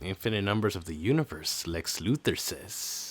Infinite numbers of the universe, Lex Luthor says.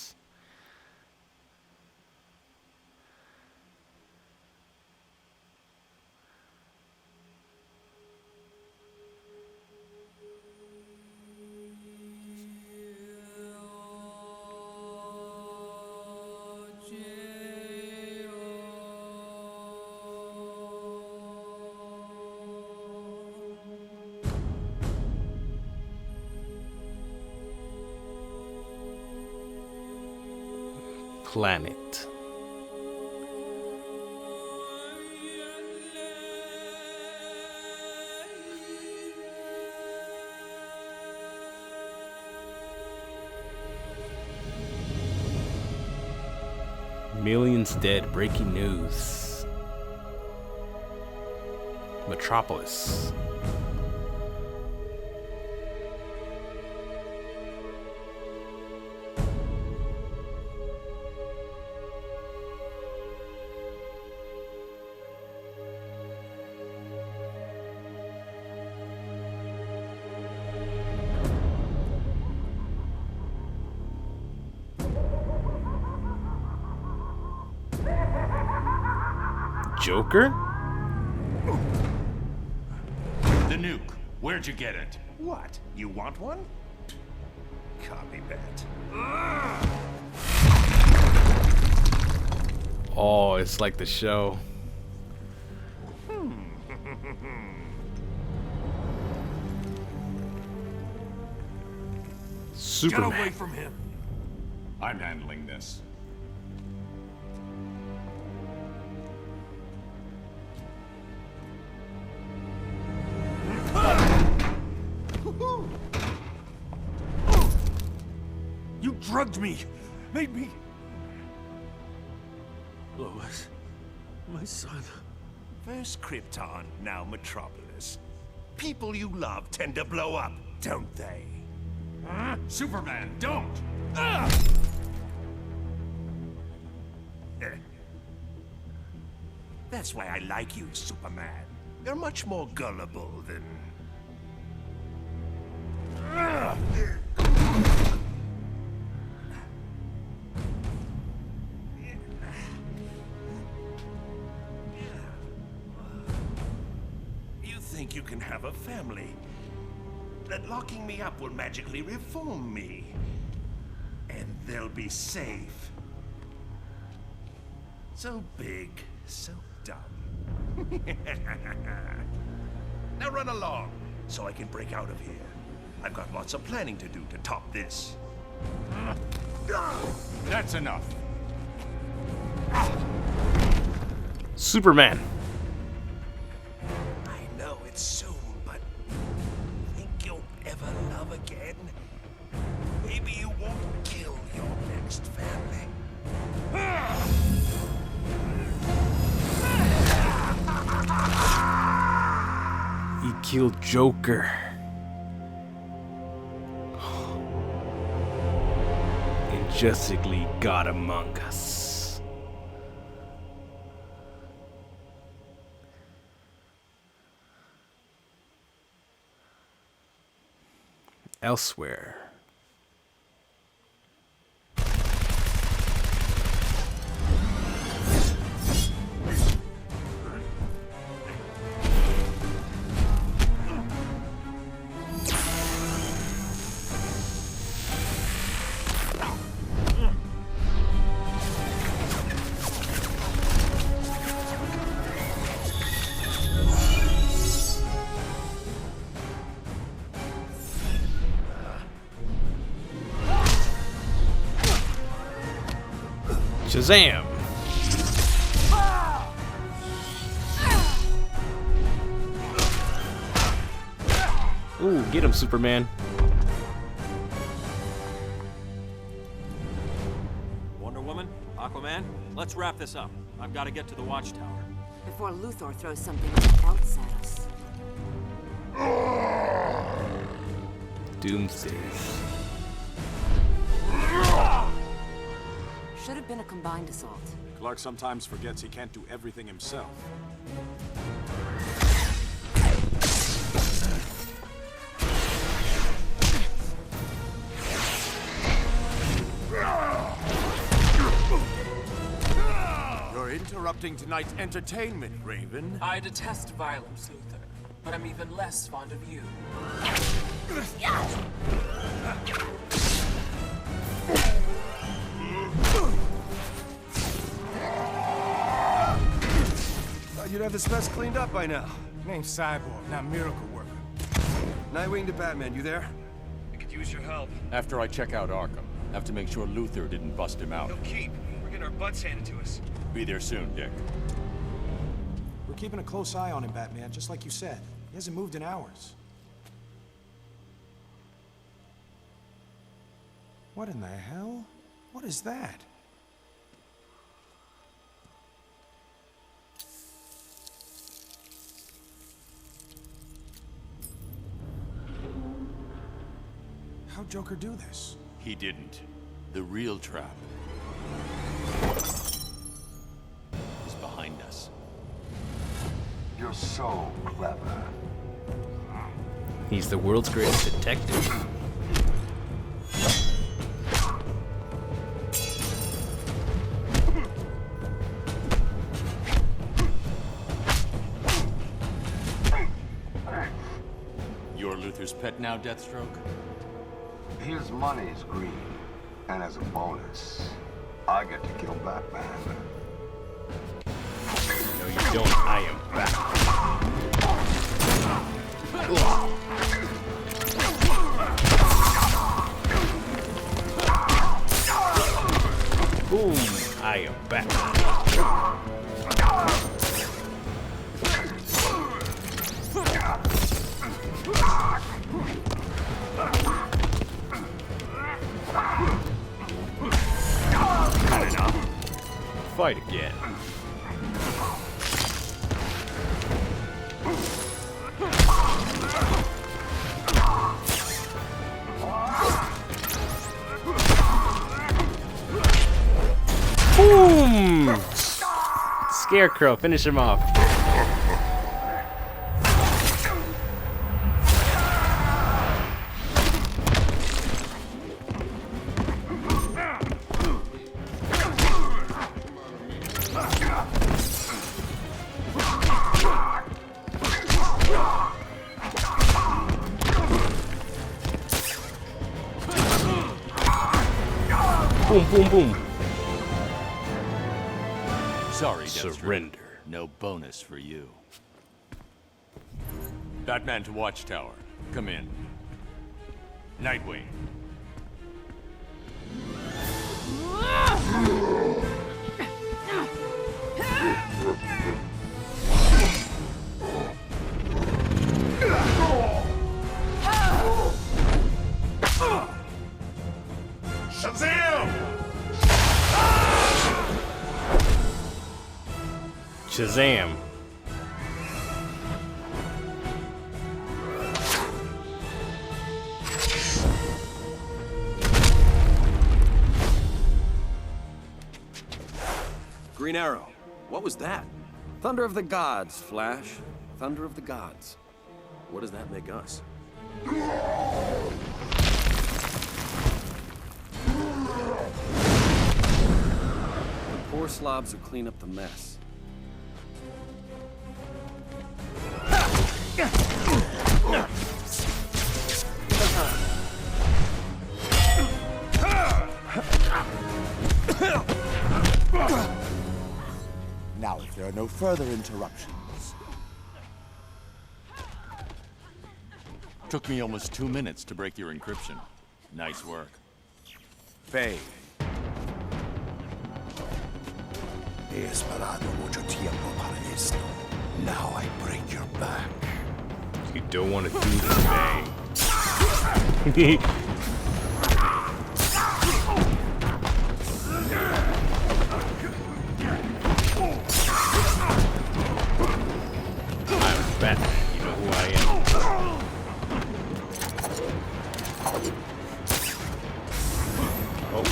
Planet. Millions dead. Breaking news. Metropolis. Joker? The nuke. Where'd you get it? What? You want one? Copy that. Oh, it's like the show. Superman. Get away from him. I'm handling this. You drugged me! Made me... Lois, my son. First Krypton, now Metropolis. People you love tend to blow up, don't they? Superman, don't! That's why I like you, Superman. You're much more gullible than... You think you can have a family? That locking me up will magically reform me. And they'll be safe. So big, so dumb. Now run along, so I can break out of here. I've got lots of planning to do to top this. That's enough. Superman. I know it's soon, but think you'll ever love again? Maybe you won't kill your next family. He killed Joker. And justly God among us. Elsewhere. Shazam! Ooh, get him, Superman. Wonder Woman, Aquaman, let's wrap this up. I've got to get to the watchtower. Before Luthor throws something else at us. Doomsday. Should have been a combined assault. Clark sometimes forgets he can't do everything himself. interrupting tonight's entertainment, Raven. I detest violence, Luther, but I'm even less fond of you. Thought you'd have this mess cleaned up by now. Name's Cyborg, not Miracle Worker. Nightwing to Batman, you there? I could use your help. After I check out Arkham, have to make sure Luther didn't bust him out. No keep. We're getting our butts handed to us. Be there soon, Dick. We're keeping a close eye on him, Batman, just like you said. He hasn't moved in hours. What in the hell? What is that? How'd Joker do this? He didn't. The real trap is behind us. You're so clever. He's the world's greatest detective. You're Luther's pet now, Deathstroke? His money's green, and as a bonus, I get to kill Batman. No, you don't. I am back. Boom! I am back. Fight again. Boom! Scarecrow, finish him off. Boom, boom, boom. Sorry, Deathstroke. Surrender. No bonus for you. Batman to Watchtower. Come in. Nightwing. Shazam! Green Arrow, what was that? Thunder of the Gods, Flash. Thunder of the Gods. What does that make us? The poor slobs who clean up the mess. Now, if there are no further interruptions. Took me almost 2 minutes to break your encryption. Nice work. Faye. He esperado mucho tiempo para esto. Now I break your back. You don't want to do this, Bang. I'm Batman. You know who I am. Oh.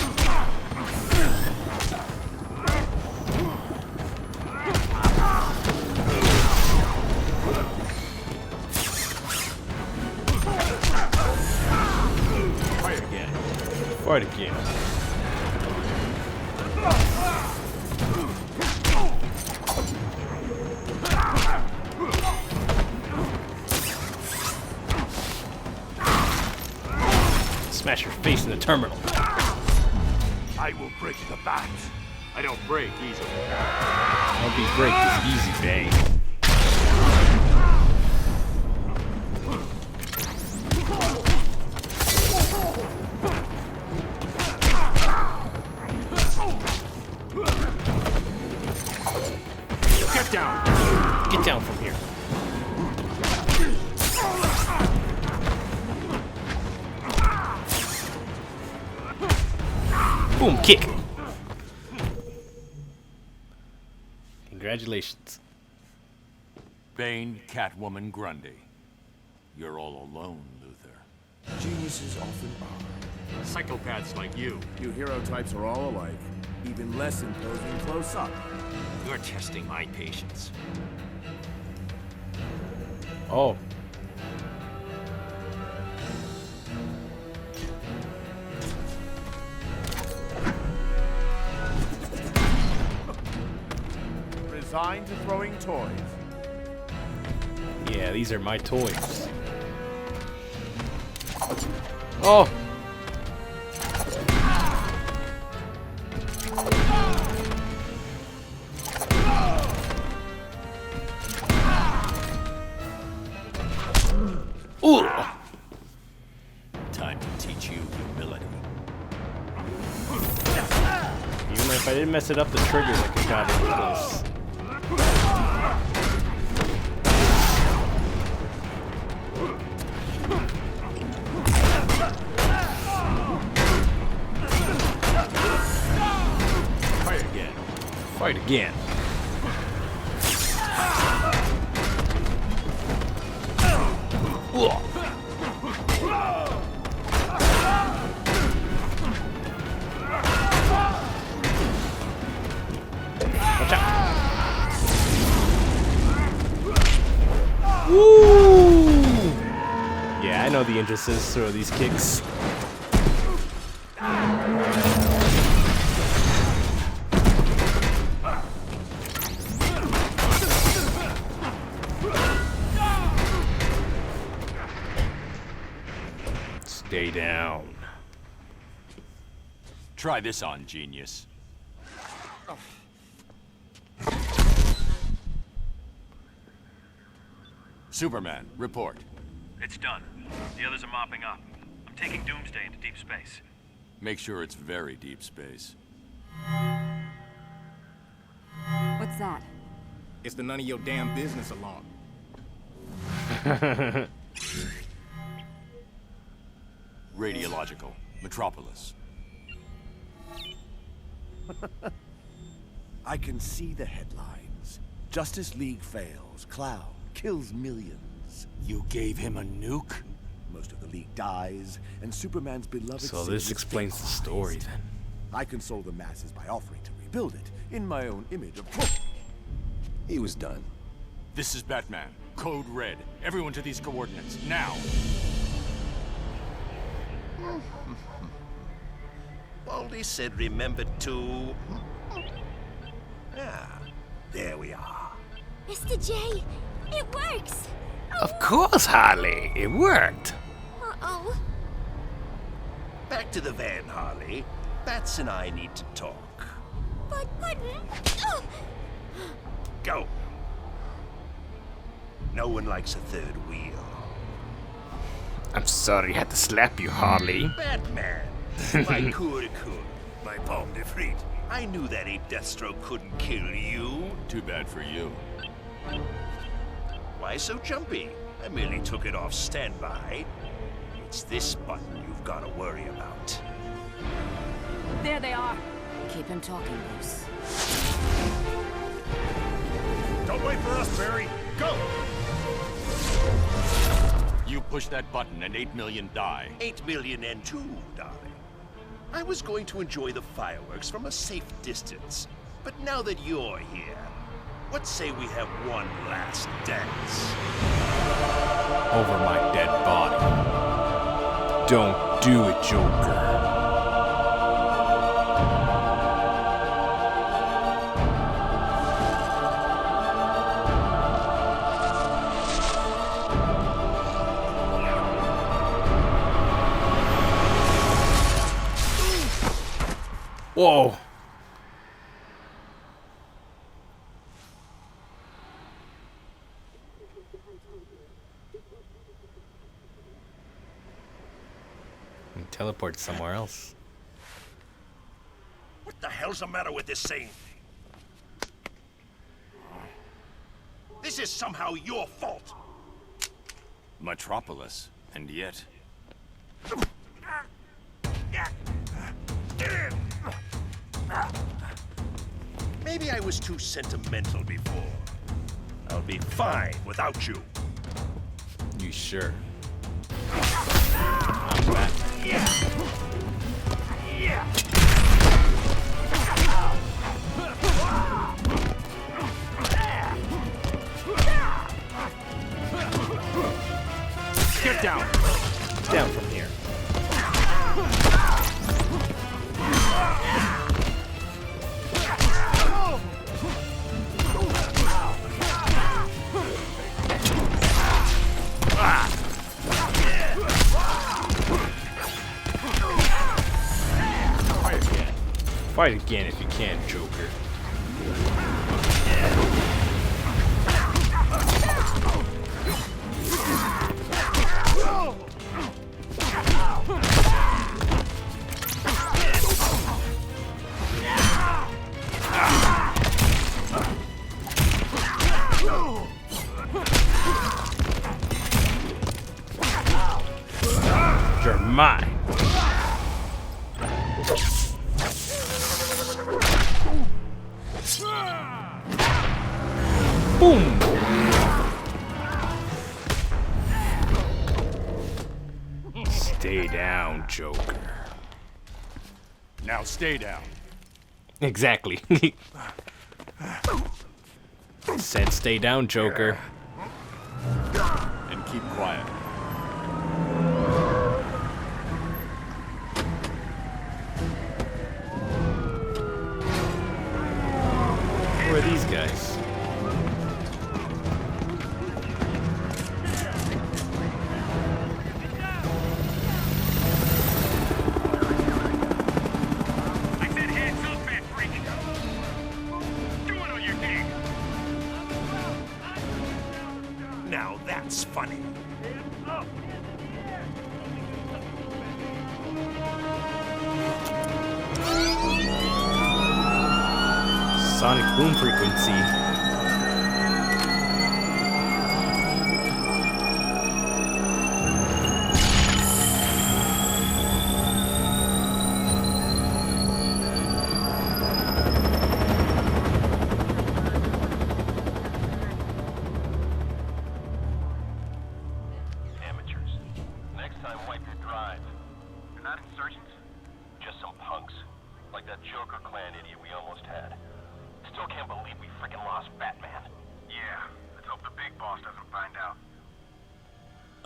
Fight again. Smash your face in the terminal. I will break the bat. I don't break easily. Don't be break this easy, Bane. Get down. Get down from here. Boom, kick. Congratulations. Bane, Catwoman, Grundy. You're all alone, Luther. Geniuses often are. Psychopaths like you. You hero types are all alike, even less imposing close up. You're testing my patience. Oh. Resigned to throwing toys. Yeah, these are my toys. Oh. Ooh. Time to teach you humility. Even if I didn't mess it up, the triggers I could got into this. Fight again. Fight again. Ooh. Watch out. Woo! Yeah, I know the intricacies of these kicks. Stay down. Try this on, genius. Superman, report. It's done. The others are mopping up. I'm taking Doomsday into deep space. Make sure it's very deep space. What's that? It's the none of your damn business alarm. Radiological. Metropolis. I can see the headlines. Justice League fails. Clown kills millions. You gave him a nuke? Most of the League dies, and Superman's beloved So city this is explains the story then. I console the masses by offering to rebuild it in my own image of course. He was done. This is Batman. Code Red. Everyone to these coordinates, now! Baldy said remember to... Ah, there we are. Mr. J, it works! Of course, Harley. It worked. Uh-oh. Back to the van, Harley. Bats and I need to talk. But, oh. Go. No one likes a third wheel. I'm sorry I had to slap you, Harley. Batman! My coup de coup. My pomme de frite. I knew that ape Deathstroke couldn't kill you. Too bad for you. Why so jumpy? I merely took it off standby. It's this button you've got to worry about. There they are. Keep him talking, Bruce. Don't wait for us, Barry. Go! You push that button and 8 million die. 8 million and 2, darling. I was going to enjoy the fireworks from a safe distance. But now that you're here, what say we have one last dance? Over my dead body. Don't do it, Joker. Whoa. And teleport somewhere else. What the hell's the matter with this thing? This is somehow your fault. Metropolis, and yet... Maybe I was too sentimental before. I'll be fine without you. You sure? I'm back. Get down! Down from here. Fight again if you can, Joker. You're mine. Boom! Stay down, Joker. Now stay down. Exactly. Said stay down, Joker. And keep quiet. Who are these guys? I said hands up, bad freak. Do it on your dig. Now that's funny. Sonic boom frequency. Amateurs. Next time, wipe your drive. You're not insurgents, just some punks. Like that Joker clan idiot we almost had. Still can't believe we freaking lost Batman. Yeah, let's hope the big boss doesn't find out.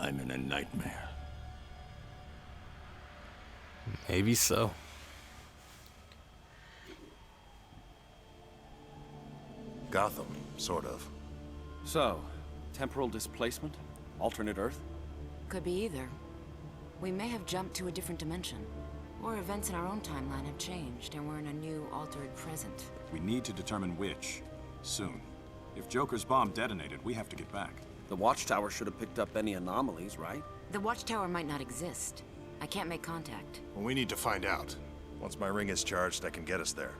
I'm in a nightmare. Maybe so. Gotham, sort of. So, temporal displacement? Alternate Earth? Could be either. We may have jumped to a different dimension. Or events in our own timeline have changed, and we're in a new, altered present. We need to determine which. Soon. If Joker's bomb detonated, we have to get back. The Watchtower should have picked up any anomalies, right? The Watchtower might not exist. I can't make contact. Well, we need to find out. Once my ring is charged, I can get us there.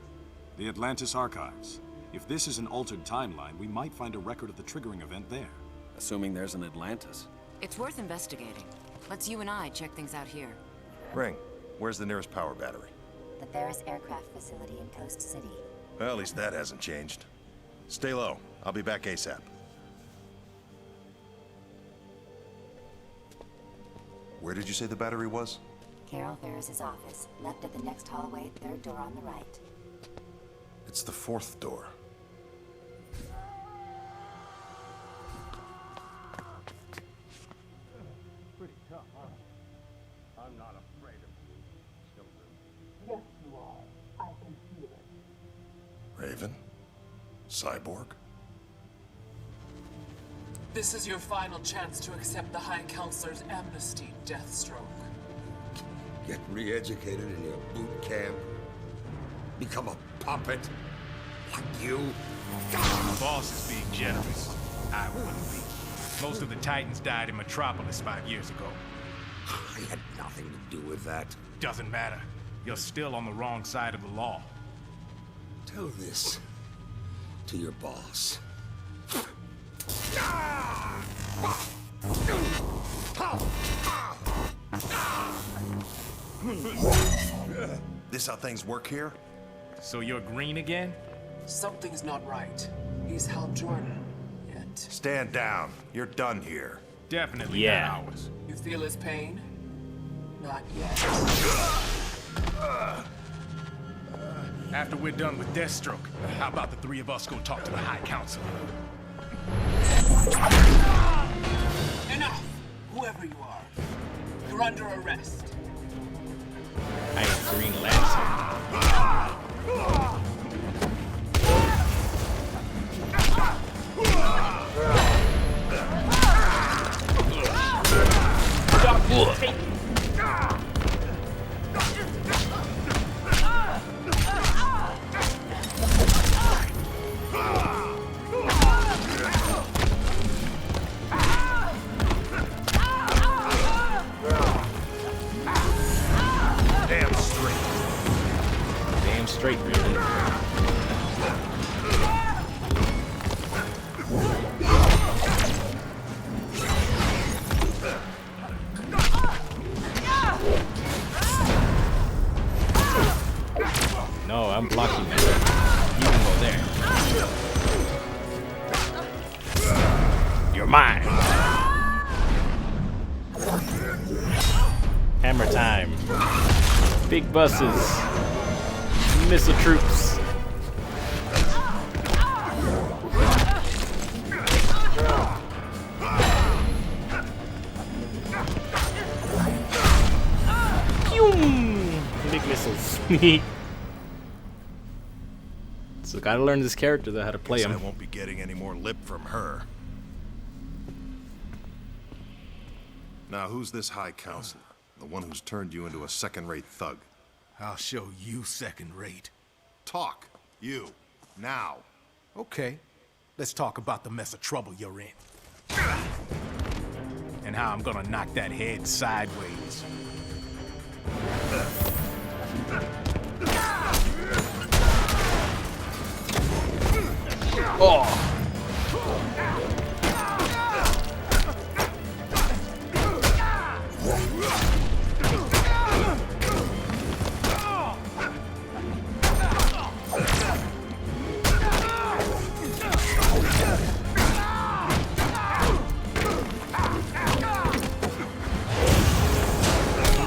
The Atlantis archives. If this is an altered timeline, we might find a record of the triggering event there. Assuming there's an Atlantis. It's worth investigating. Let's you and I check things out here. Ring, where's the nearest power battery? The Barris Aircraft Facility in Coast City. Well, at least that hasn't changed. Stay low. I'll be back ASAP. Where did you say the battery was? Carol Ferris's office. Left at the next hallway, third door on the right. It's the fourth door. Pretty tough, huh? I'm not afraid of you, children. Yes, you are. I can feel it. Raven? Cyborg? This is your final chance to accept the High Counselor's amnesty, Deathstroke. Get re-educated in your boot camp. Become a puppet? Like you? The boss is being generous. I wouldn't be. Most of the Titans died in Metropolis 5 years ago. I had nothing to do with that. Doesn't matter. You're still on the wrong side of the law. Tell this to your boss. This how things work here? So you're green again? Something's not right. He's Hal Jordan, yet... Stand down. You're done here. Definitely not ours. You feel his pain? Not yet. After we're done with Deathstroke, how about the three of us go talk to the High Council? Enough! Whoever you are, you're under arrest. I am Green Lantern. Damn straight, really. No, I'm blocking that. You can go there. You're mine. Hammer time. Big buses. Missile troops. Big missiles. So gotta learn this character though, how to play him. I won't be getting any more lip from her. Now, who's this High Counselor? The one who's turned you into a second-rate thug? I'll show you second-rate. Talk. You. Now. Okay. Let's talk about the mess of trouble you're in. And how I'm gonna knock that head sideways. Oh!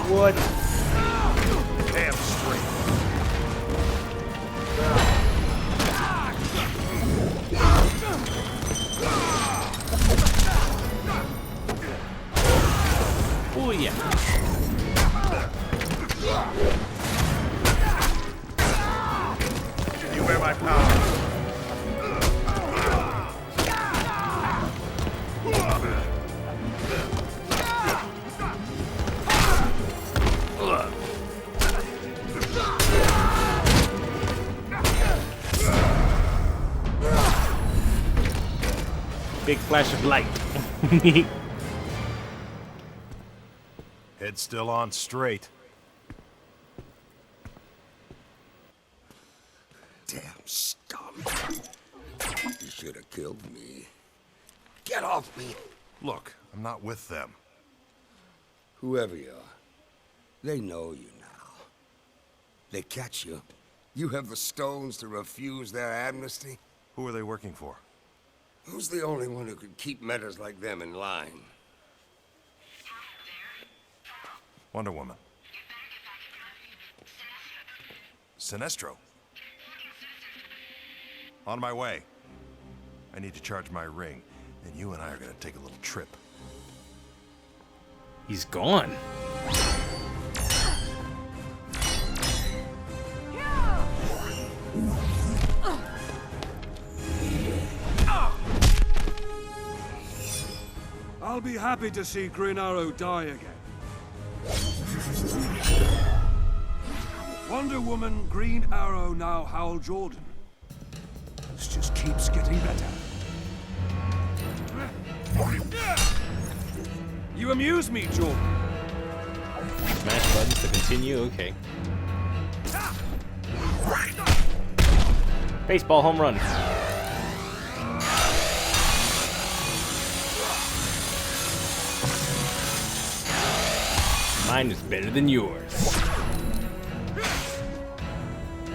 What? Damn straight. Oh yeah. You wear my power. Big flash of light. Head still on straight. Damn scum. You should have killed me. Get off me! Look, I'm not with them. Whoever you are, they know you now. They catch you. You have the stones to refuse their amnesty? Who are they working for? Who's the only one who could keep metas like them in line? Wonder Woman. Sinestro. On my way. I need to charge my ring, and you and I are gonna take a little trip. He's gone. I'll be happy to see Green Arrow die again. Wonder Woman, Green Arrow, now Hal Jordan. This just keeps getting better. You amuse me, Jordan. Smash buttons to continue, okay. Baseball home run. Mine is better than yours.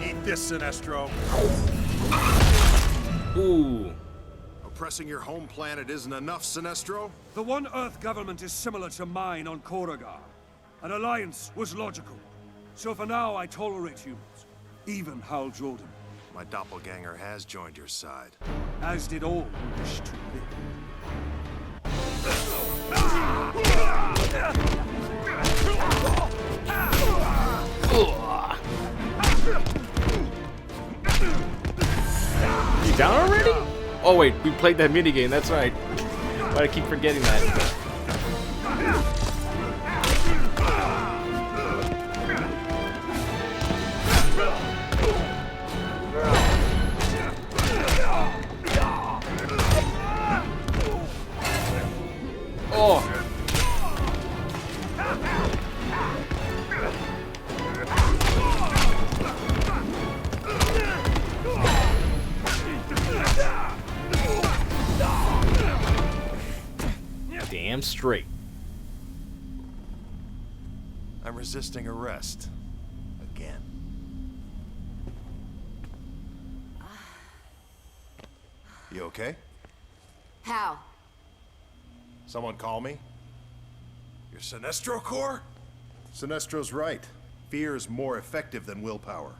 Eat this, Sinestro. Ooh. Oppressing your home planet isn't enough, Sinestro? The One Earth government is similar to mine on Koragar. An alliance was logical. So for now, I tolerate humans. Even Hal Jordan. My doppelganger has joined your side. As did all who wish to live. You down already? Oh wait, we played that minigame, that's right. But I keep forgetting that. Oh! Damn straight. I'm resisting arrest. Again. You okay? How? Someone call me? Your Sinestro Corps? Sinestro's right. Fear is more effective than willpower.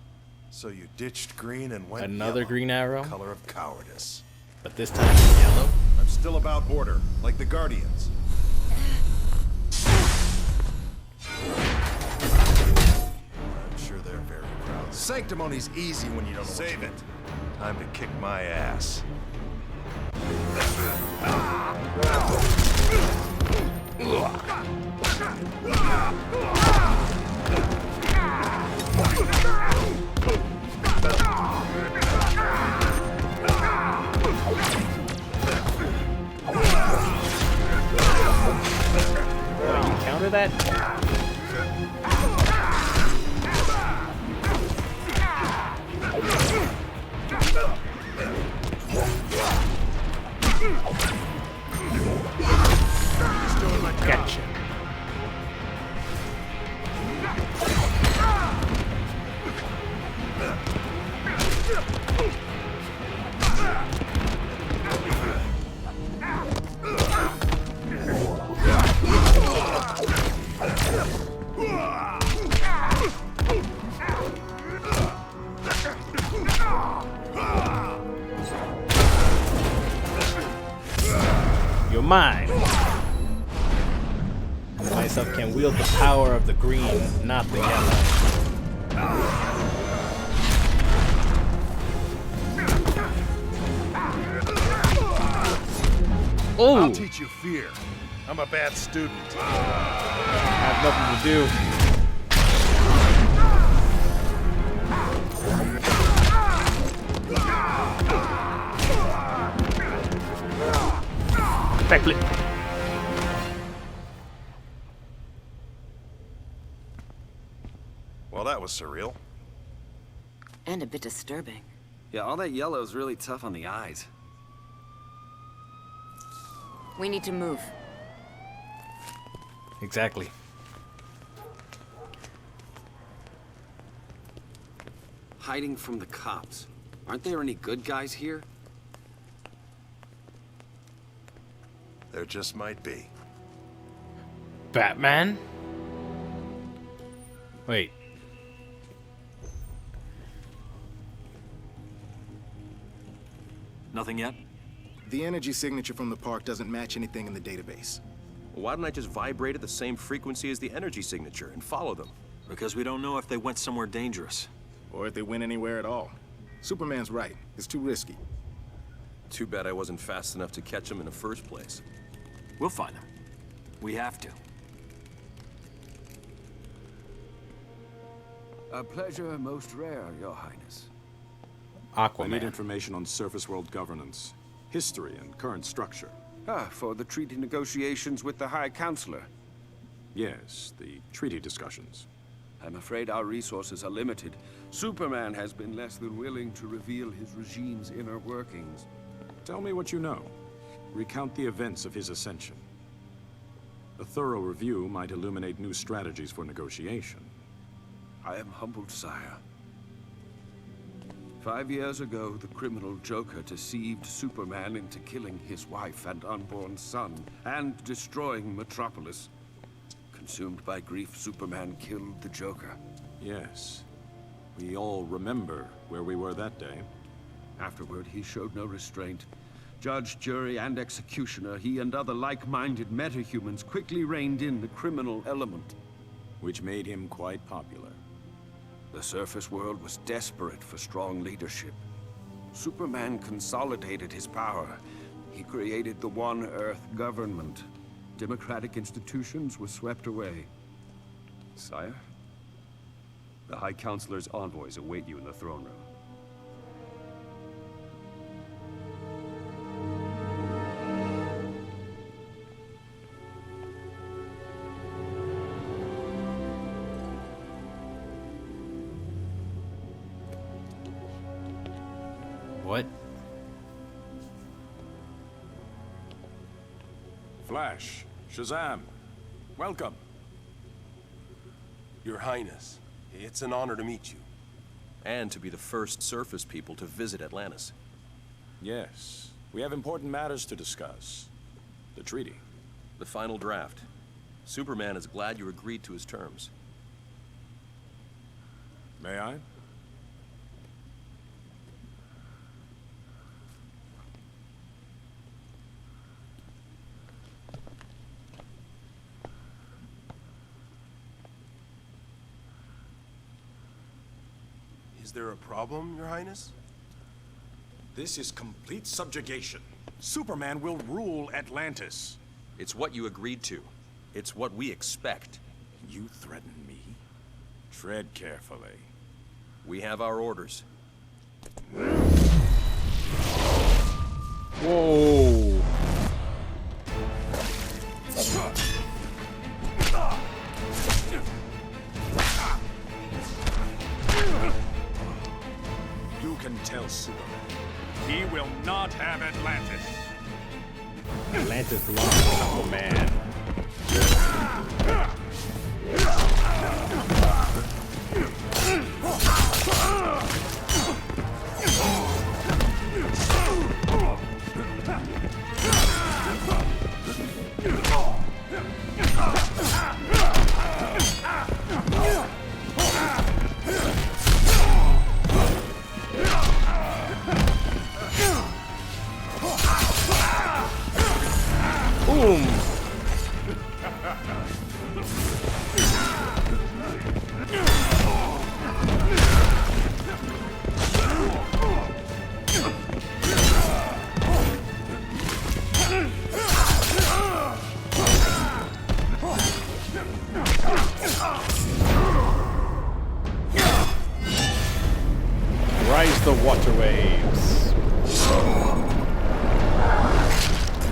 So you ditched green and went Another yellow, green arrow? Color of cowardice. But this time it's yellow? I'm still about order, like the Guardians. I'm sure they're very proud. Sanctimony's easy when you don't know Save it. Time to kick my ass. You counter that? Gotcha. You're mine. Myself can wield the power of the green, not the yellow. Oh! I'll teach you fear. I'm a bad student. I have nothing to do. Backflip. Well, that was surreal. And a bit disturbing. Yeah, all that yellow is really tough on the eyes. We need to move. Exactly. Hiding from the cops. Aren't there any good guys here? There just might be. Batman? Wait. Nothing yet? The energy signature from the park doesn't match anything in the database. Well, why don't I just vibrate at the same frequency as the energy signature and follow them? Because we don't know if they went somewhere dangerous. Or if they went anywhere at all. Superman's right. It's too risky. Too bad I wasn't fast enough to catch them in the first place. We'll find them. We have to. A pleasure most rare, Your Highness. Aquaman. I need information on surface world governance, history, and current structure. For the treaty negotiations with the High Counselor. Yes, the treaty discussions. I'm afraid our resources are limited. Superman has been less than willing to reveal his regime's inner workings. Tell me what you know. Recount the events of his ascension. A thorough review might illuminate new strategies for negotiation. I am humbled, sire. 5 years ago, the criminal Joker deceived Superman into killing his wife and unborn son, and destroying Metropolis. Consumed by grief, Superman killed the Joker. Yes. We all remember where we were that day. Afterward, he showed no restraint. Judge, jury, and executioner, he and other like-minded metahumans quickly reined in the criminal element. Which made him quite popular. The surface world was desperate for strong leadership. Superman consolidated his power. He created the One Earth government. Democratic institutions were swept away. Sire, the High Counselor's envoys await you in the throne room. What? Flash, Shazam, welcome. Your Highness, it's an honor to meet you. And to be the first surface people to visit Atlantis. Yes, we have important matters to discuss. The treaty. The final draft. Superman is glad you agreed to his terms. May I? Is there a problem, Your Highness? This is complete subjugation. Superman will rule Atlantis. It's what you agreed to. It's what we expect. You threaten me? Tread carefully. We have our orders. Whoa. You can tell Superman. He will not have Atlantis. Atlantis belongs to Aquaman. Boom! Rise the water waves.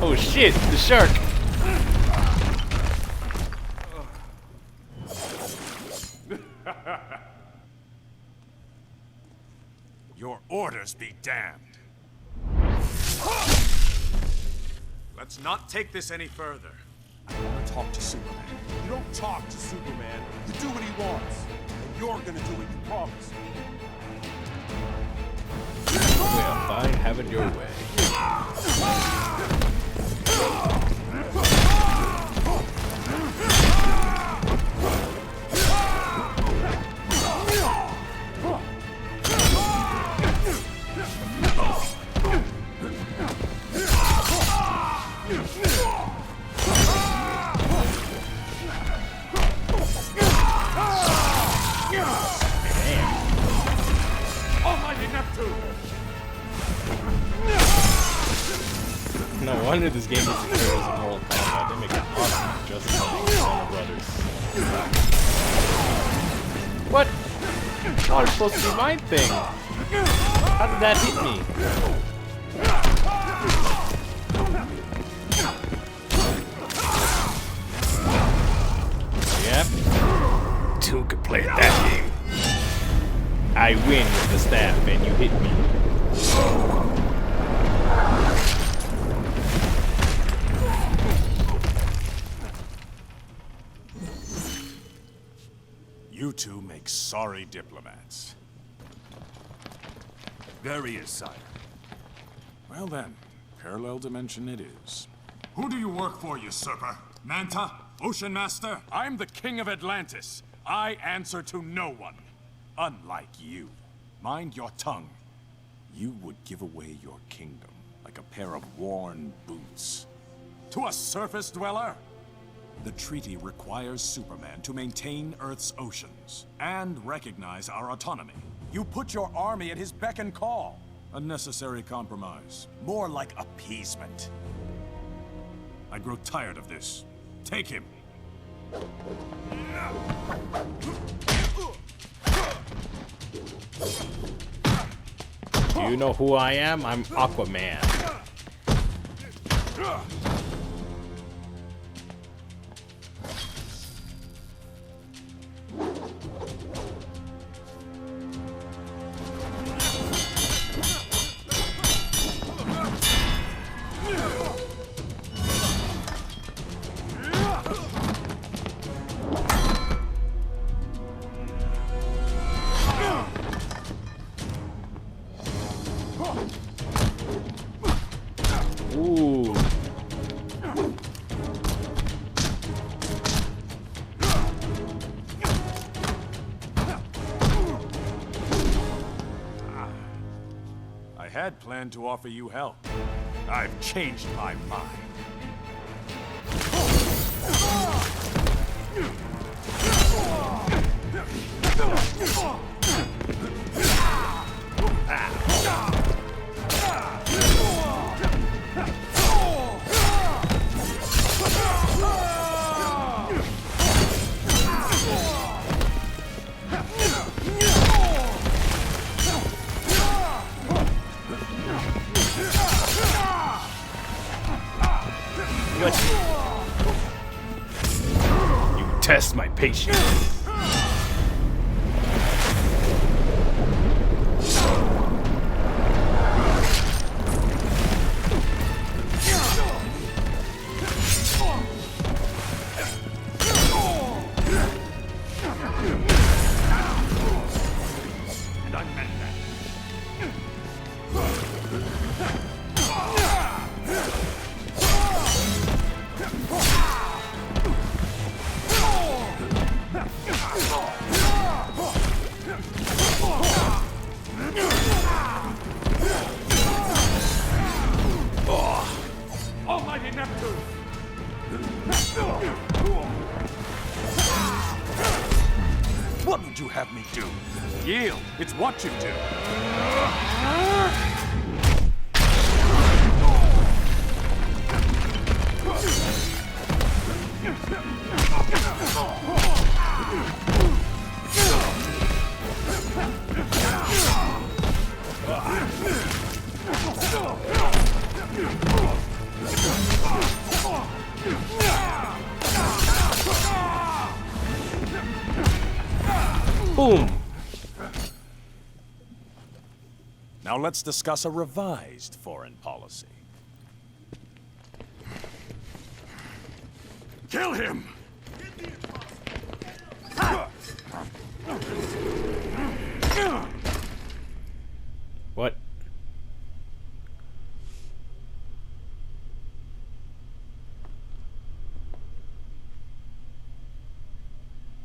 Oh shit, the shark. Your orders be damned. Let's not take this any further. I want to talk to Superman. You don't talk to Superman. You do what he wants. And you're gonna do what you promised. Well, fine, have it your way. No wonder this game is secure as a Mortal Kombat. They make it awesome just like Warner Brothers. What? Oh, it's supposed to be my thing. How did that hit me? Yep. Two could play that game. I win with the staff and you hit me. You two make sorry diplomats. There he is, sire. Well then, parallel dimension it is. Who do you work for, usurper? Manta? Ocean Master? I'm the king of Atlantis. I answer to no one. Unlike you. Mind your tongue. You would give away your kingdom like a pair of worn boots. To a surface dweller? The treaty requires Superman to maintain Earth's oceans and recognize our autonomy. You put your army at his beck and call. A necessary compromise. More like appeasement. I grow tired of this. Take him. Do you know who I am? I'm Aquaman. Ooh. I had planned to offer you help. I've changed my mind. You test my patience. And I meant that. Almighty Neptune! What would you have me do? Yield. It's what you do. Boom. Now let's discuss a revised foreign policy. Kill him! What?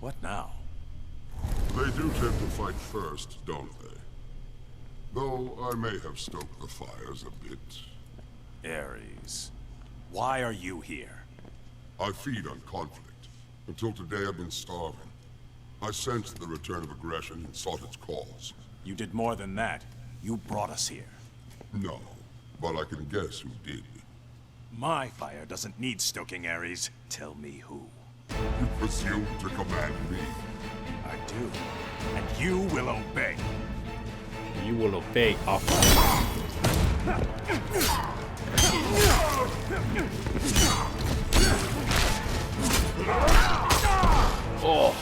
What now? They do tend to fight first, don't they? Though I may have stoked the fires a bit. Ares, why are you here? I feed on conflict. Until today I've been starving. I sensed the return of aggression and sought its cause. You did more than that. You brought us here. No, but I can guess who did. My fire doesn't need stoking, Ares. Tell me who. You presume to command me? I do. And you will obey. You will obey, officer. Oh.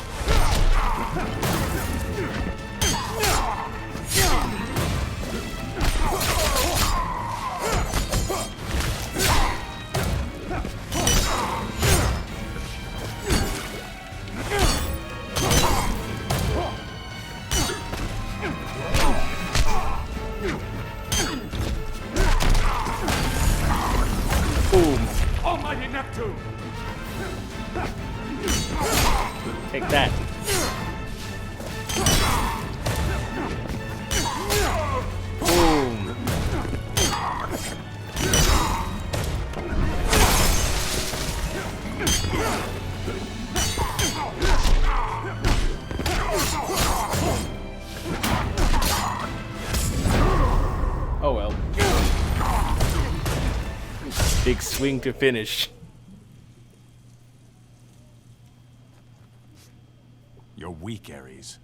Boom. Almighty Neptune! Take that. Boom. Oh well. Big swing to finish. You're weak, Ares.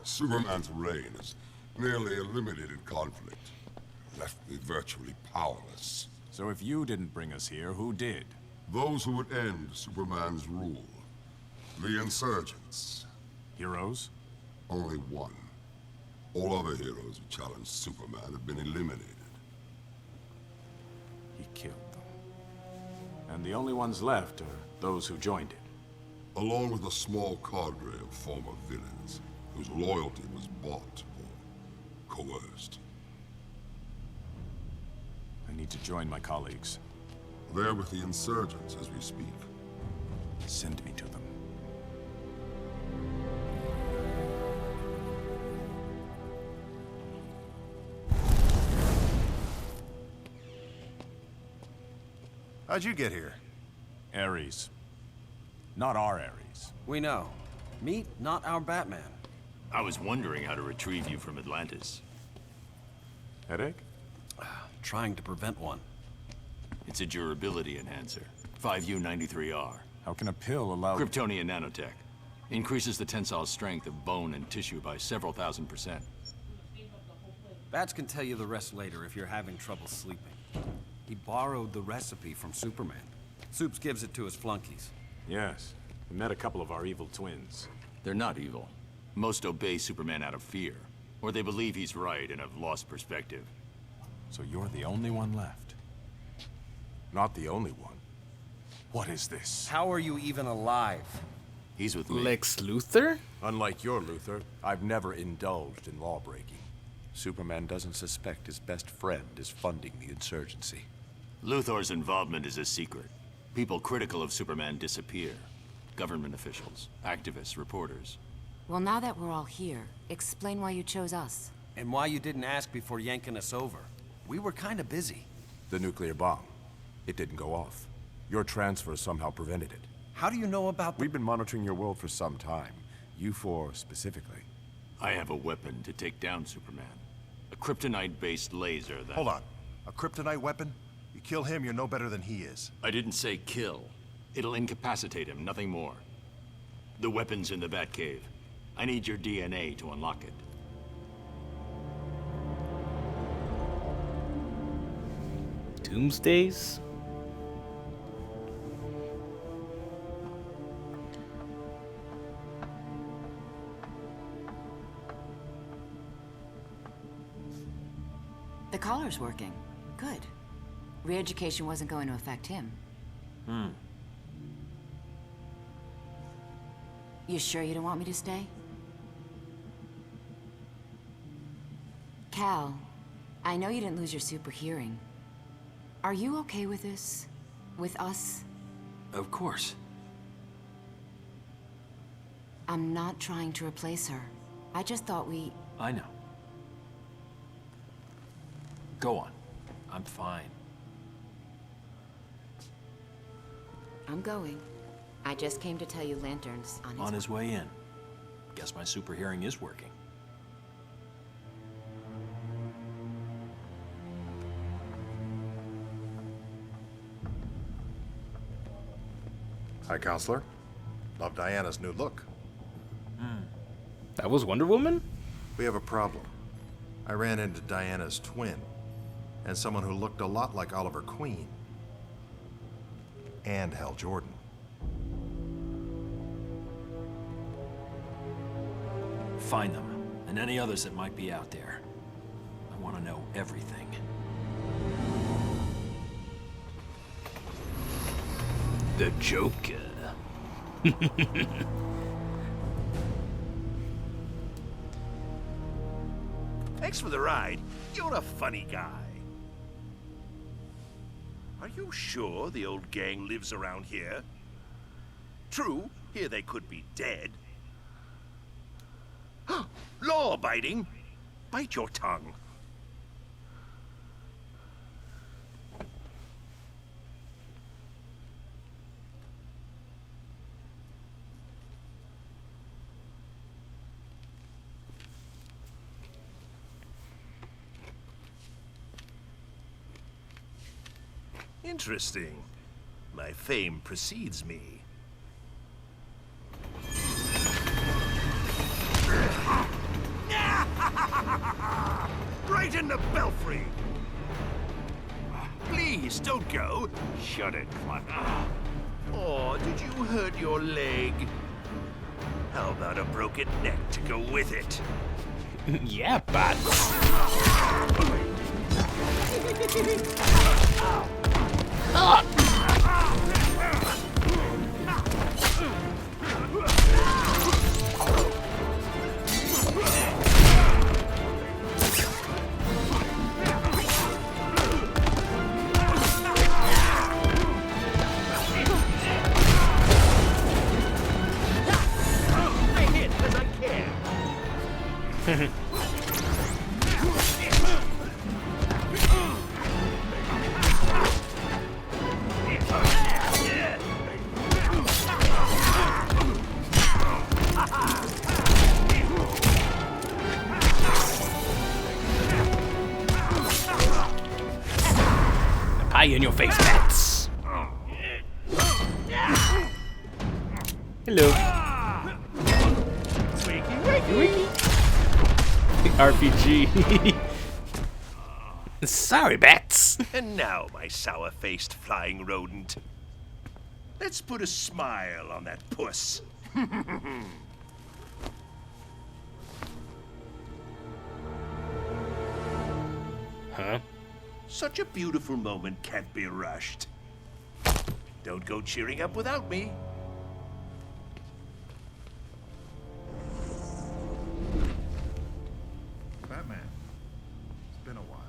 Superman's reign has nearly eliminated conflict. Left me virtually powerless. So if you didn't bring us here, who did? Those who would end Superman's rule. The insurgents. Heroes? Only one. All other heroes who challenged Superman have been eliminated. He killed them. And the only ones left are those who joined it. Along with a small cadre of former villains, whose loyalty was bought or coerced. I need to join my colleagues. They're with the insurgents as we speak. Send me to them. How'd you get here? Ares. Not our Ares. We know. Meet not our Batman. I was wondering how to retrieve you from Atlantis. Headache? Trying to prevent one. It's a durability enhancer. 5U93R. How can a pill allow... Kryptonian nanotech. Increases the tensile strength of bone and tissue by several thousand%. Bats can tell you the rest later if you're having trouble sleeping. He borrowed the recipe from Superman. Supes gives it to his flunkies. Yes. We met a couple of our evil twins. They're not evil. Most obey Superman out of fear. Or they believe he's right and have lost perspective. So you're the only one left. Not the only one. What is this? How are you even alive? He's with me. Lex Luthor? Unlike your Luthor, I've never indulged in lawbreaking. Superman doesn't suspect his best friend is funding the insurgency. Luthor's involvement is a secret. People critical of Superman disappear. Government officials, activists, reporters. Well, now that we're all here, explain why you chose us. And why you didn't ask before yanking us over. We were kinda busy. The nuclear bomb. It didn't go off. Your transfer somehow prevented it. How do you know about We've been monitoring your world for some time. You four specifically. I have a weapon to take down Superman. A kryptonite-based laser that... Hold on. A kryptonite weapon? You kill him, you're no better than he is. I didn't say kill. It'll incapacitate him, nothing more. The weapon's in the Batcave. I need your DNA to unlock it. Doomsdays? The collar's working. Good. Re-education wasn't going to affect him. You sure you don't want me to stay? Cal, I know you didn't lose your super hearing. Are you okay with this? With us? Of course. I'm not trying to replace her. I just thought we... I know. Go on. I'm fine. I'm going. I just came to tell you Lantern's On his way in. Guess my super hearing is working. High Counselor. Love Diana's new look. That was Wonder Woman? We have a problem. I ran into Diana's twin, and someone who looked a lot like Oliver Queen. And Hal Jordan. Find them, and any others that might be out there. I want to know everything. The Joker. Thanks for the ride. You're a funny guy. Are you sure the old gang lives around here? True, here they could be dead. Law-abiding. Bite your tongue. Interesting. My fame precedes me. Right in the belfry! Please, don't go. Shut it, Clutter. Oh, did you hurt your leg? How about a broken neck to go with it? Yeah, but... Pie in your face, bats. Hello. Wiki. RPG. Sorry, bats. And now, my sour-faced flying rodent. Let's put a smile on that puss. Huh? Such a beautiful moment can't be rushed. Don't go cheering up without me. Batman. It's been a while.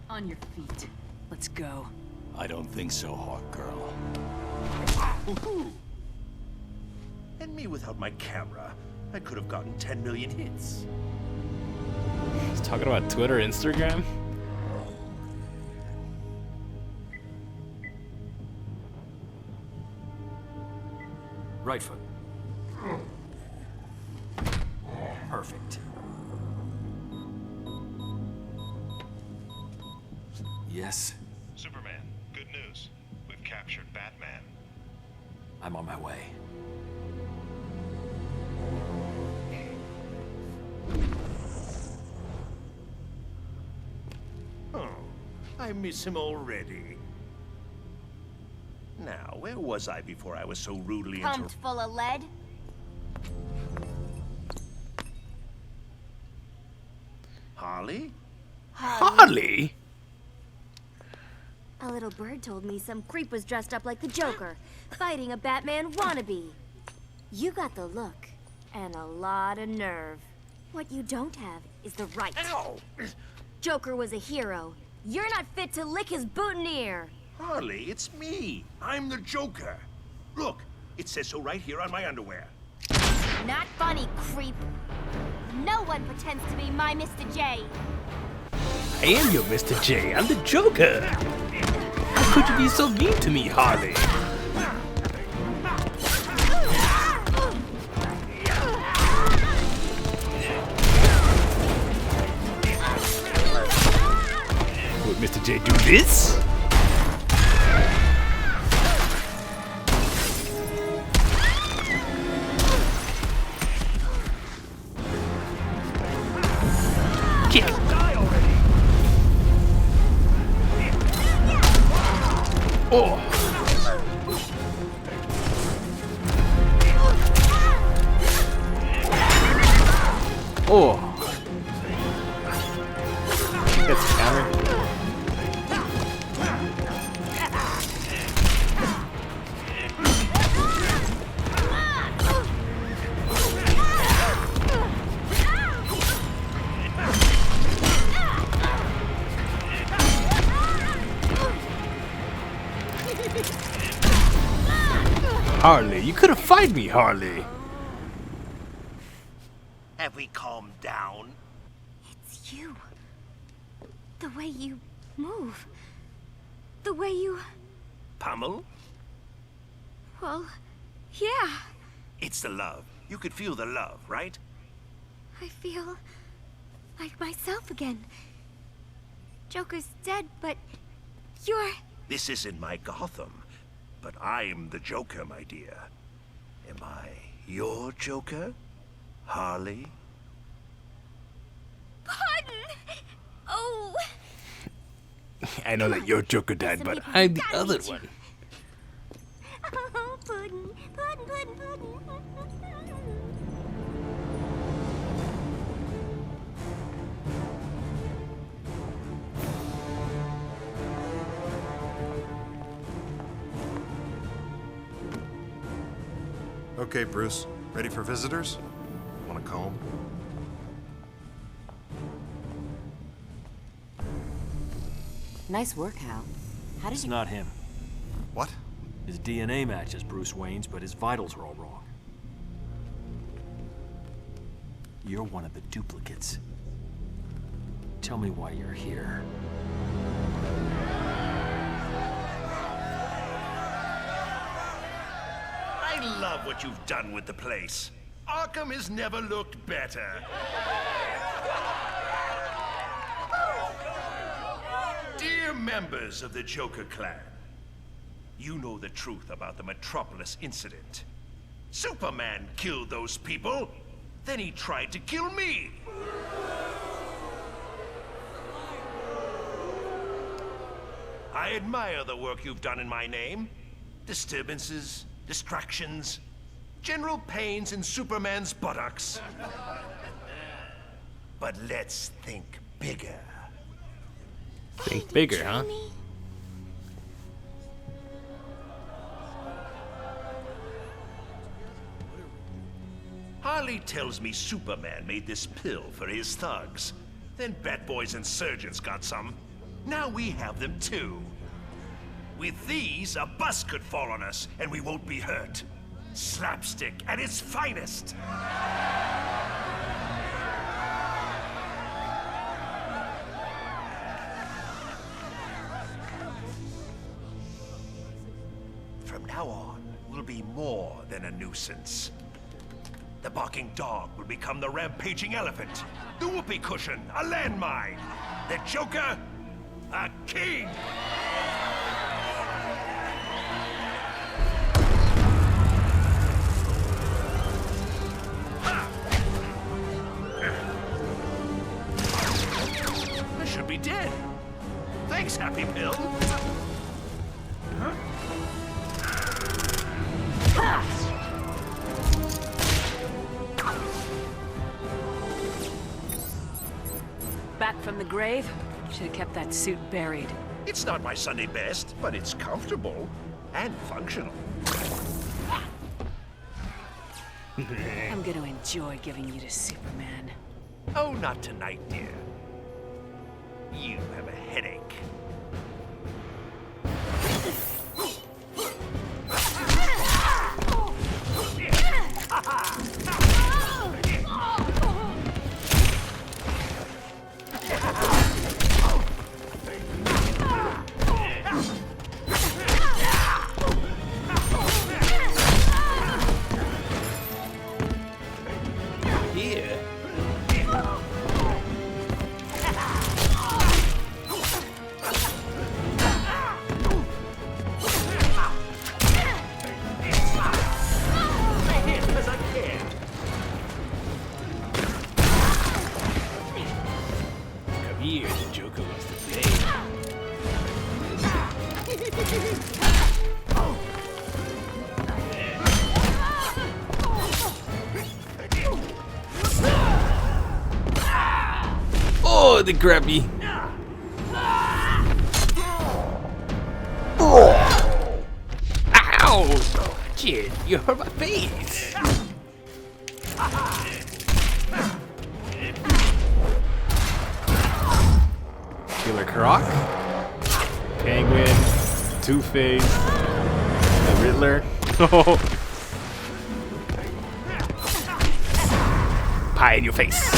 On your feet. Let's go. I don't think so, Hawk Girl. And me without my camera, I could have gotten 10 million hits. He's talking about Twitter, Instagram? Right foot. Perfect. Yes? Superman, good news. We've captured Batman. I'm on my way. Oh, I miss him already. Now, where was I before I was so rudely Pumped full of lead? Harley? Harley? A little bird told me some creep was dressed up like the Joker, fighting a Batman wannabe. You got the look, and a lot of nerve. What you don't have is the right. Ow! Joker was a hero. You're not fit to lick his boutonniere. Harley, it's me. I'm the Joker. Look, it says so right here on my underwear. Not funny, creep. No one pretends to be my Mr. J. I am your Mr. J. I'm the Joker. How could you be so mean to me, Harley? Would Mr. J do this? Oh. That's counter. Harley, you could have fight me, Harley. Have we calmed down? It's you. The way you move. The way you... Pummel? Well, yeah. It's the love. You could feel the love, right? I feel like myself again. Joker's dead, but you're... This isn't my Gotham, but I'm the Joker, my dear. Am I your Joker, Harley? Pardon! Oh... I know that your Joker died, but I'm the other one. Oh, Puddin', Puddin', Puddin', Puddin'. Okay, Bruce. Ready for visitors? Want a comb? Nice work, Hal. How did It's you... not him. What? His DNA matches Bruce Wayne's, but his vitals are all wrong. You're one of the duplicates. Tell me why you're here. I love what you've done with the place. Arkham has never looked better. Dear members of the Joker clan, you know the truth about the Metropolis incident. Superman killed those people, then he tried to kill me. I admire the work you've done in my name. Disturbances, distractions, general pains in Superman's buttocks. But let's think bigger. Think bigger, huh? Harley tells me Superman made this pill for his thugs. Then Bat Boys and Surgeons got some. Now we have them too. With these, a bus could fall on us and we won't be hurt. Slapstick at its finest. From now on, we'll be more than a nuisance. The barking dog will become the rampaging elephant. The whoopee cushion, a landmine. The Joker, a king. I should be dead. Thanks, Happy Pill. Back from the grave? Should have kept that suit buried. It's not my Sunday best, but it's comfortable and functional. I'm gonna enjoy giving you to Superman. Oh, not tonight, dear. You have a headache. Oh, they grabbed me. Ow! Shit, you hurt my face. Killer Croc, Penguin, Two-Face, the Riddler. Pie in your face.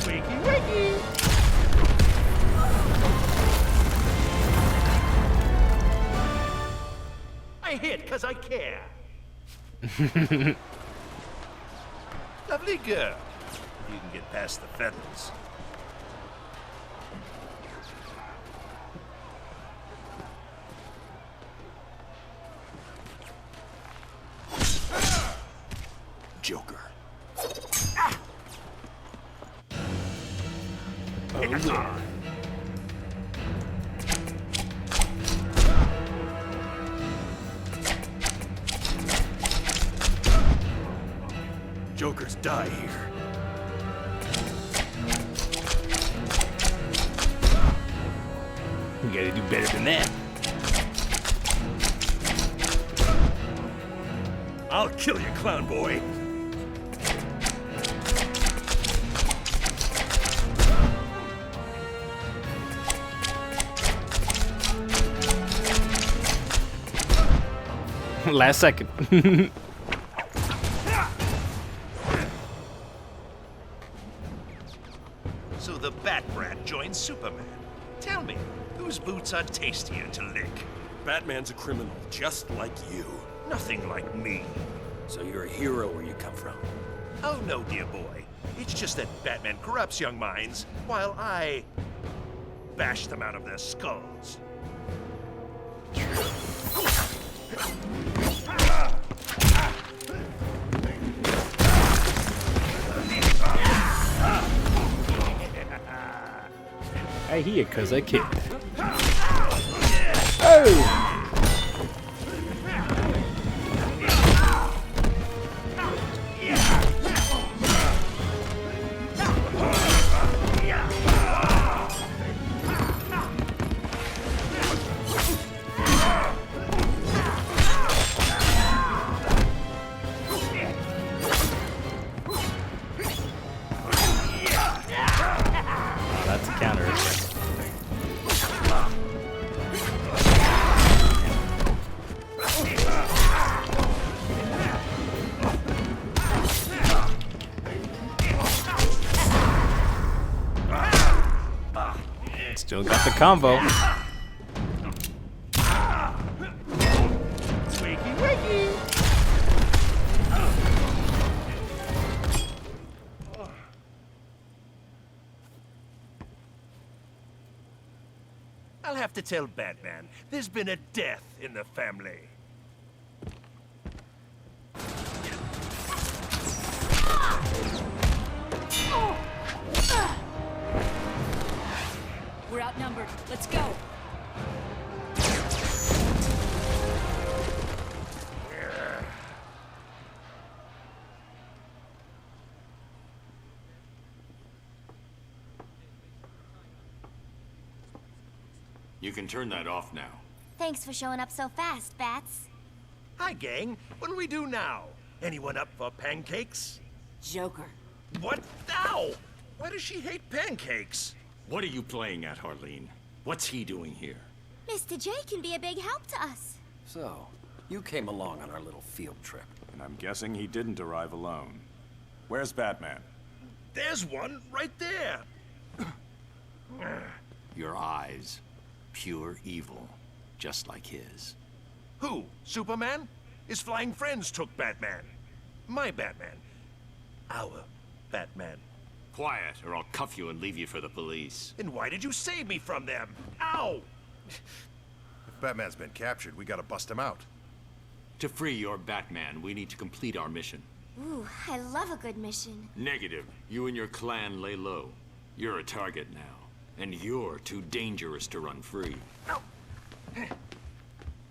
Wakey, wakey. I hit because I care. Lovely girl. You can get past the feathers. Joker. Oh, yeah. Jokers die here. You gotta do better than that. I'll kill you, clown boy. Last second. So the Bat Brat joined Superman. Tell me, whose boots are tastier to lick? Batman's a criminal, just like you. Nothing like me. So you're a hero where you come from. Oh no, dear boy. It's just that Batman corrupts young minds, while I bash them out of their skulls. I hear cause I kid. Oh! That's a counterattack. Still got the combo. Wakey, wakey. I'll have to tell Batman there's been a death in the family. We're outnumbered. Let's go. You can turn that off now. Thanks for showing up so fast, Bats. Hi, gang. What do we do now? Anyone up for pancakes? Joker. What now? Why does she hate pancakes? What are you playing at, Harleen? What's he doing here? Mr. J can be a big help to us. So, you came along on our little field trip. And I'm guessing he didn't arrive alone. Where's Batman? There's one right there. Your eyes. Pure evil. Just like his. Who? Superman? His flying friends took Batman. My Batman. Our Batman. Quiet, or I'll cuff you and leave you for the police. And why did you save me from them? Ow! If Batman's been captured, we gotta bust him out. To free your Batman, we need to complete our mission. Ooh, I love a good mission. Negative. You and your clan lay low. You're a target now. And you're too dangerous to run free.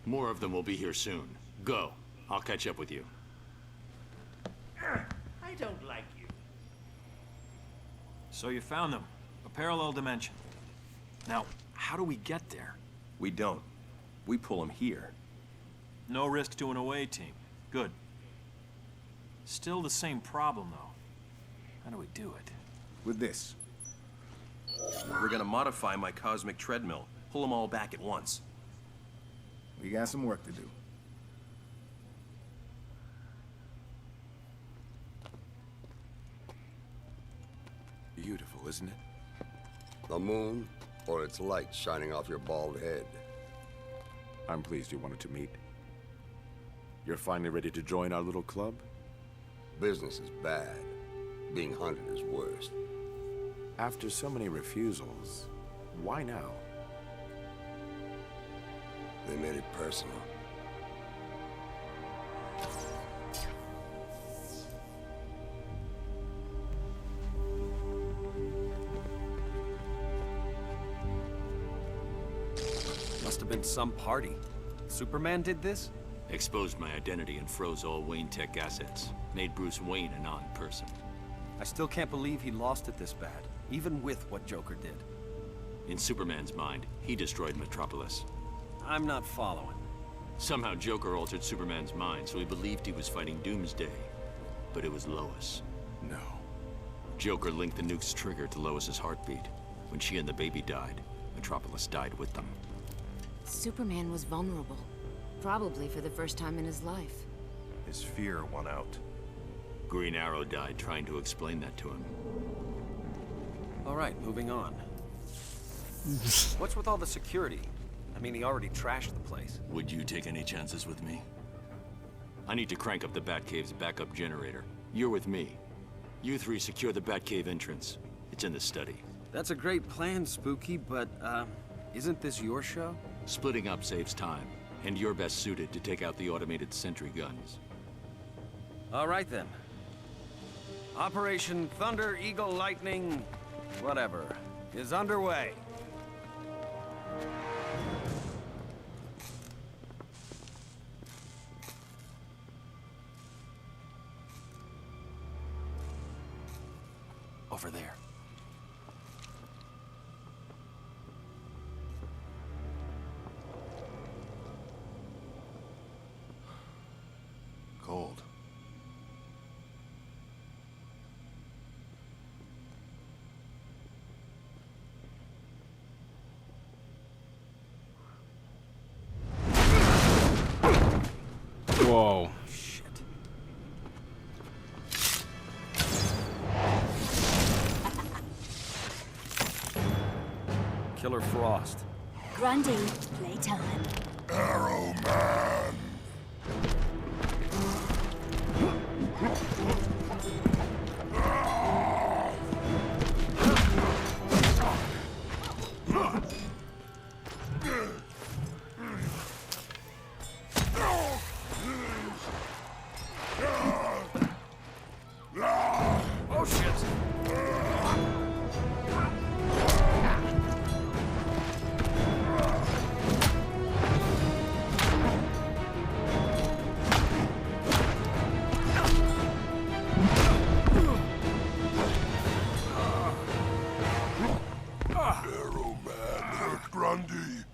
More of them will be here soon. Go. I'll catch up with you. I don't like you. So you found them. A parallel dimension. Now, how do we get there? We don't. We pull them here. No risk to an away team. Good. Still the same problem, though. How do we do it? With this. We're gonna modify my cosmic treadmill. Pull them all back at once. We got some work to do. Beautiful, isn't it? The moon, or its light shining off your bald head. I'm pleased you wanted to meet. You're finally ready to join our little club? Business is bad. Being hunted is worse. After so many refusals, why now? They made it personal. Must have been some party. Superman did this? Exposed my identity and froze all Wayne Tech assets. Made Bruce Wayne a non-person. I still can't believe he lost it this bad, even with what Joker did. In Superman's mind, he destroyed Metropolis. I'm not following. Somehow Joker altered Superman's mind, so he believed he was fighting Doomsday. But it was Lois. No. Joker linked the nuke's trigger to Lois's heartbeat. When she and the baby died, Metropolis died with them. Superman was vulnerable. Probably for the first time in his life. His fear won out. Green Arrow died trying to explain that to him. All right, moving on. What's with all the security? I mean, he already trashed the place. Would you take any chances with me? I need to crank up the Batcave's backup generator. You're with me. You three secure the Batcave entrance. It's in the study. That's a great plan, Spooky, but, isn't this your show? Splitting up saves time, and you're best suited to take out the automated sentry guns. All right, then. Operation Thunder, Eagle, Lightning, whatever, is underway. Over there. Cold. Whoa. Shit. Killer Frost. Grundy, playtime. Arrow Man! Oh, shit. Arrow Man hurt Grundy.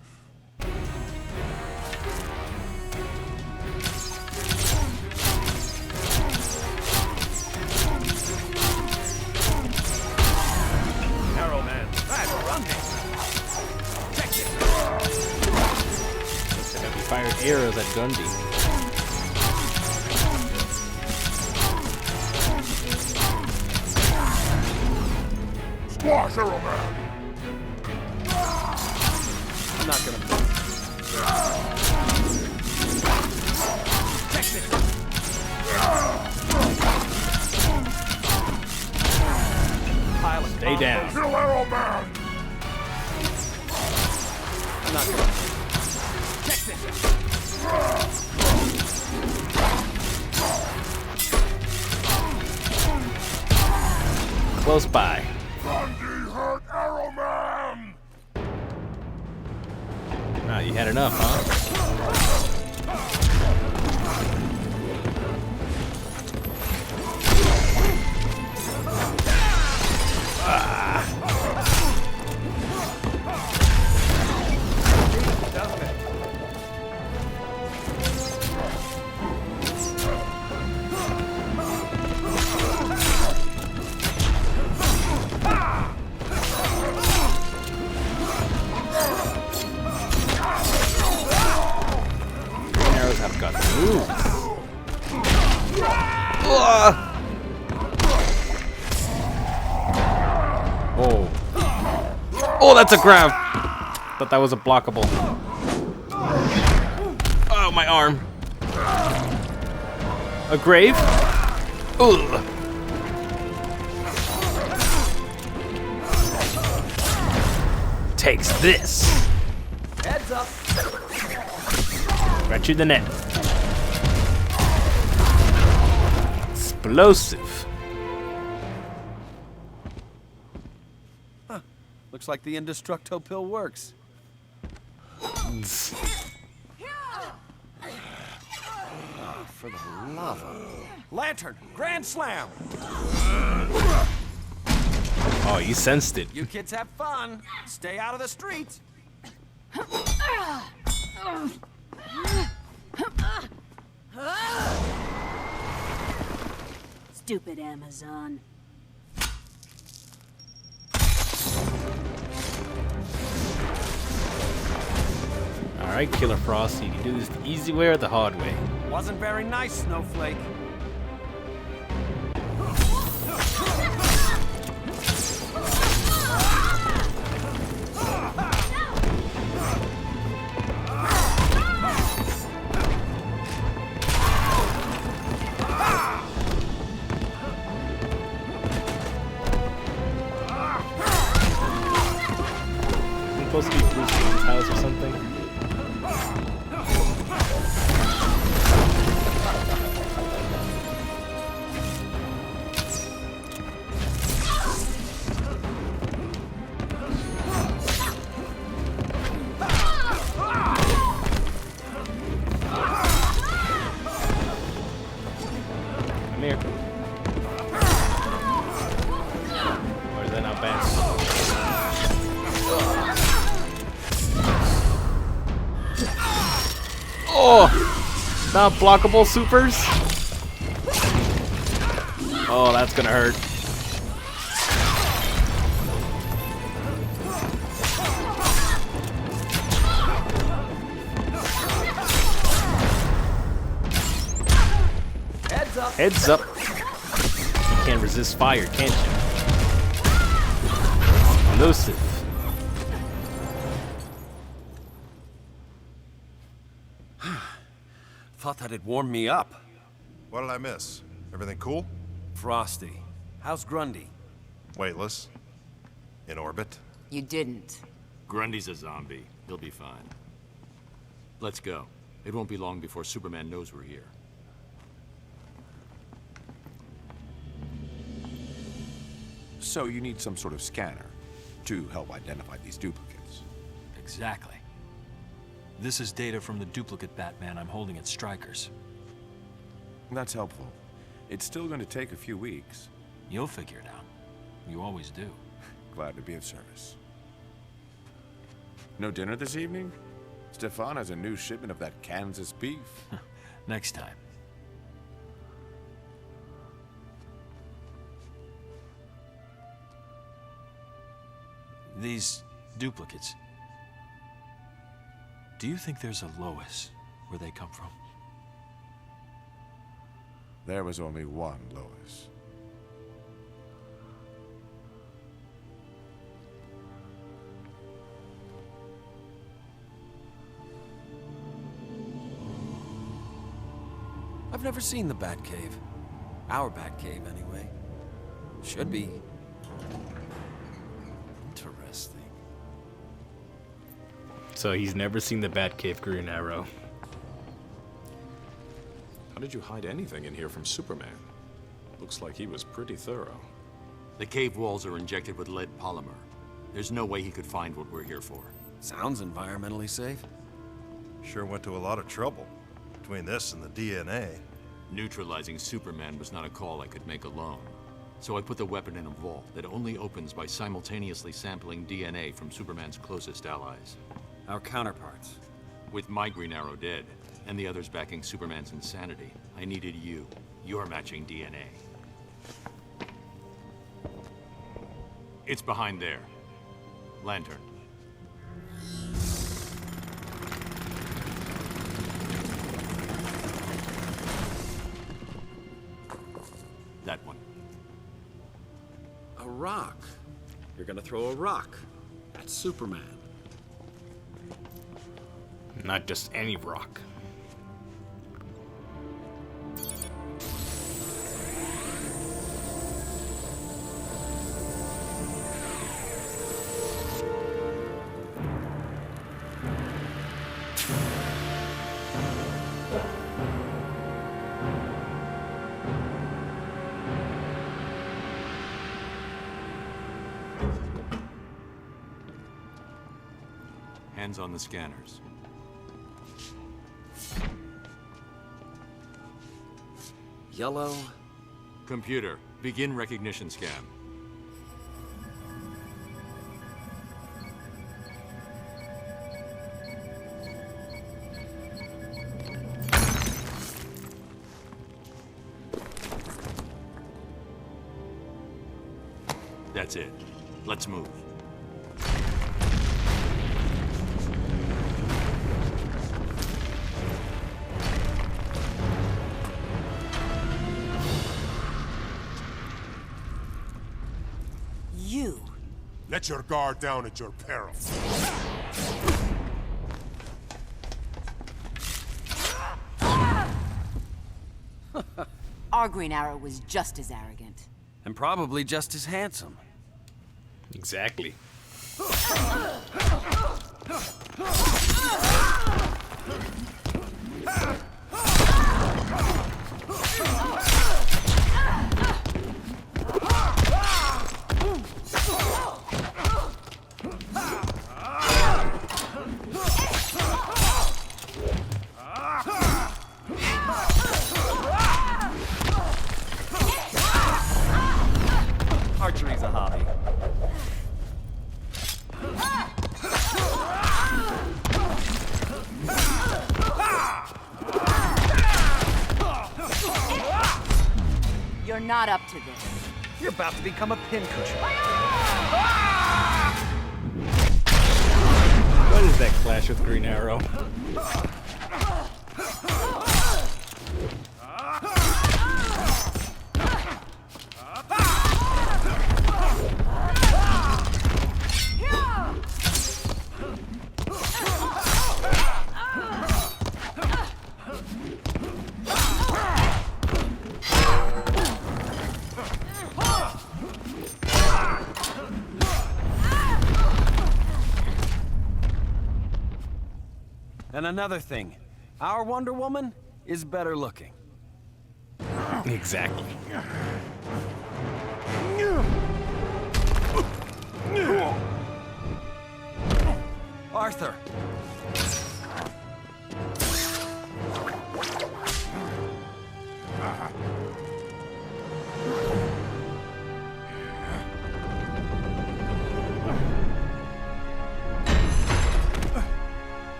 Arrow Man. That's Grundy. Check it. Looks like he fired arrows at Gundy. Squash, Arrow Man! I'm not gonna move. Check it. Pile of Stay down. Kill Arrow Man! I'm not gonna. Check this. Close by. Grundy hurt Arrow Man! Ah, you had enough, huh? Arrows have got moves. Oh. Oh, that's a grab. Thought that was a blockable. Oh, my arm. A grave? Ugh. Takes this. Heads up. Right through the net. Explosive. Huh. Looks like the Indestructo pill works. Oh, for the love of... Lantern! Grand Slam! Oh, you sensed it. You kids have fun. Stay out of the streets. Stupid Amazon. Alright, Killer Frost, you can do this the easy way or the hard way. Wasn't very nice, Snowflake. Supposed to be Bruce Wayne's house or something. Come here. Or is that not bad? Oh, not blockable supers. Oh, that's gonna hurt. Heads up. Heads up. You can't resist fire, can't you? Explosive. Thought that'd warm me up. What did I miss? Everything cool? Frosty. How's Grundy? Weightless. In orbit. You didn't. Grundy's a zombie. He'll be fine. Let's go. It won't be long before Superman knows we're here. So you need some sort of scanner to help identify these duplicates. Exactly. This is data from the duplicate Batman I'm holding at Stryker's. That's helpful. It's still going to take a few weeks. You'll figure it out. You always do. Glad to be of service. No dinner this evening? Stefan has a new shipment of that Kansas beef. Next time. These duplicates. Do you think there's a Lois where they come from? There was only one Lois. I've never seen the Batcave. Our Batcave, anyway. Should be. Interesting. So he's never seen the Batcave, Green Arrow. How did you hide anything in here from Superman? Looks like he was pretty thorough. The cave walls are injected with lead polymer. There's no way he could find what we're here for. Sounds environmentally safe. Sure went to a lot of trouble. Between this and the DNA. Neutralizing Superman was not a call I could make alone. So I put the weapon in a vault that only opens by simultaneously sampling DNA from Superman's closest allies. Our counterparts. With my Green Arrow dead, and the others backing Superman's insanity, I needed you. Your matching DNA. It's behind there. Lantern. That one. A rock. You're gonna throw a rock at Superman. Not just any rock. Hands on the scanners. Yellow. Computer, begin recognition scan. That's it. Let's move. Let your guard down at your peril. Our Green Arrow was just as arrogant. And probably just as handsome. Exactly. Archery's a hobby. You're not up to this. You're about to become a pincushion. What is that clash with Green Arrow? And another thing, our Wonder Woman is better looking. Exactly. Arthur.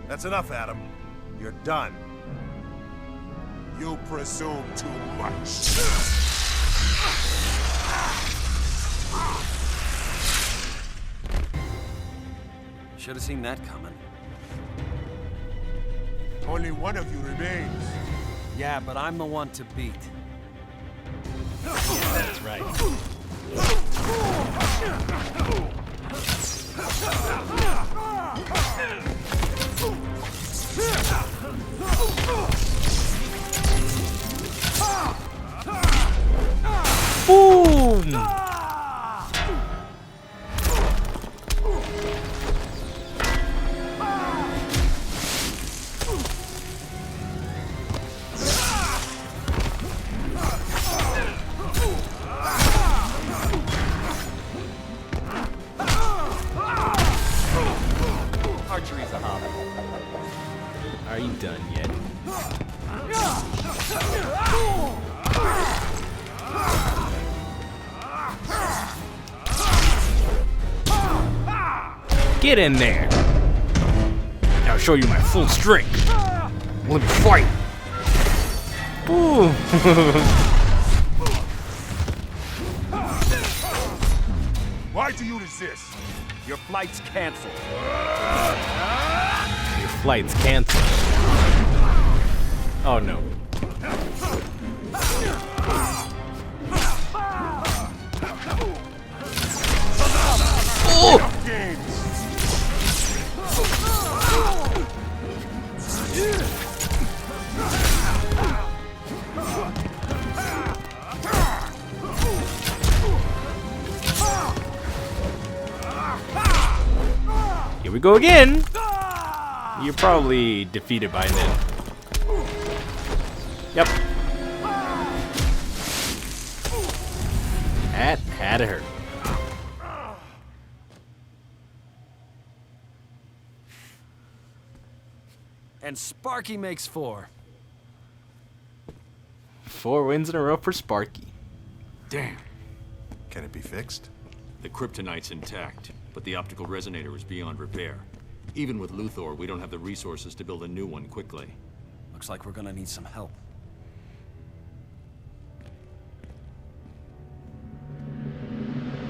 That's enough, Adam. You're done. You presume too much. Should have seen that coming. Only one of you remains. Yeah, but I'm the one to beat. That's right. Boom! Archery's a hobby. Are you done yet? Get in there. I'll show you my full strength. Let me fight. Ooh. Why do you resist? Your flight's canceled. Your flight's canceled. Oh no. Oh! Here we go again. You're probably defeated by then. Yep. That had to hurt. And Sparky makes 4. 4 wins in a row for Sparky. Damn. Can it be fixed? The kryptonite's intact, but the optical resonator is beyond repair. Even with Luthor, we don't have the resources to build a new one quickly. Looks like we're gonna need some help.